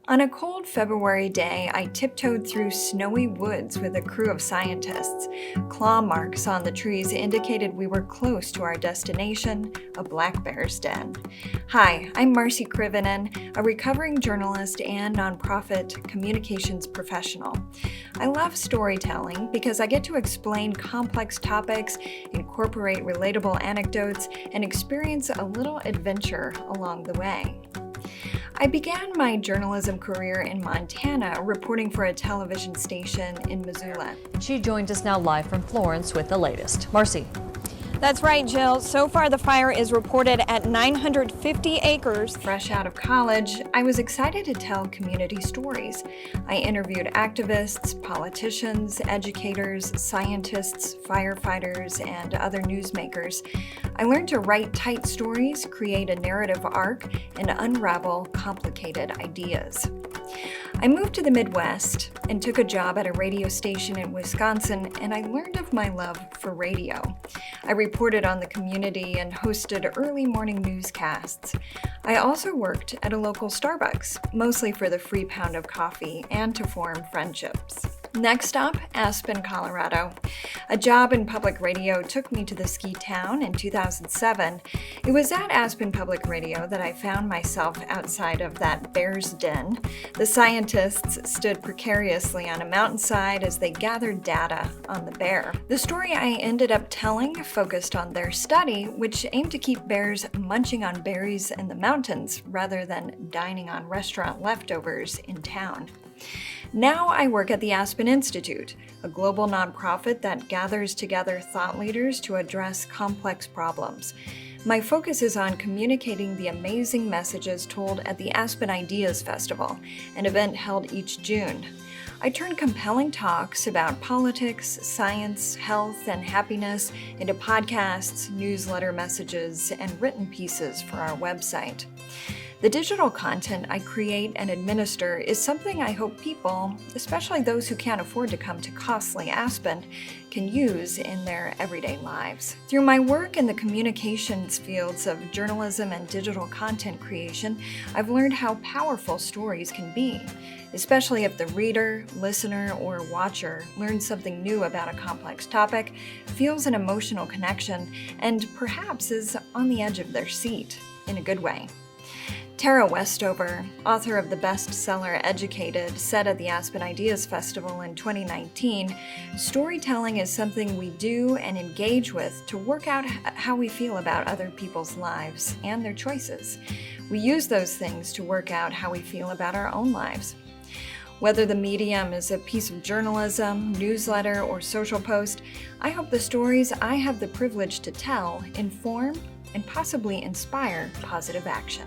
On a cold February day, I tiptoed through snowy woods with a crew of scientists. Claw marks on the trees indicated we were close to our destination, a black bear's den. Hi, I'm Marci Krivonen, a recovering journalist and nonprofit communications professional. I love storytelling because I get to explain complex topics, incorporate relatable anecdotes, and experience a little adventure along the way. I began my journalism career in Montana, reporting for a television station in Missoula. She joins us now live from Florence with the latest. Marci. That's right, Jill. So far, the fire is reported at 950 acres. Fresh out of college, I was excited to tell community stories. I interviewed activists, politicians, educators, scientists, firefighters, and other newsmakers. I learned to write tight stories, create a narrative arc, and unravel complicated ideas. I moved to the Midwest and took a job at a radio station in Wisconsin, and I learned of my love for radio. I reported on the community and hosted early morning newscasts. I also worked at a local Starbucks, mostly for the free pound of coffee and to form friendships. Next up, Aspen, Colorado. A job in public radio took me to the ski town in 2007. It was at Aspen Public Radio that I found myself outside of that bear's den. The scientists stood precariously on a mountainside as they gathered data on the bear. The story I ended up telling focused on their study, which aimed to keep bears munching on berries in the mountains rather than dining on restaurant leftovers in town. Now I work at the Aspen Institute, a global nonprofit that gathers together thought leaders to address complex problems. My focus is on communicating the amazing messages told at the Aspen Ideas Festival, an event held each June. I turn compelling talks about politics, science, health, and happiness into podcasts, newsletter messages, and written pieces for our website. The digital content I create and administer is something I hope people, especially those who can't afford to come to costly Aspen, can use in their everyday lives. Through my work in the communications fields of journalism and digital content creation, I've learned how powerful stories can be, especially if the reader, listener, or watcher learns something new about a complex topic, feels an emotional connection, and perhaps is on the edge of their seat in a good way. Tara Westover, author of the bestseller Educated, said at the Aspen Ideas Festival in 2019, "Storytelling is something we do and engage with to work out how we feel about other people's lives and their choices. We use those things to work out how we feel about our own lives." Whether the medium is a piece of journalism, newsletter, or social post, I hope the stories I have the privilege to tell inform and possibly inspire positive action.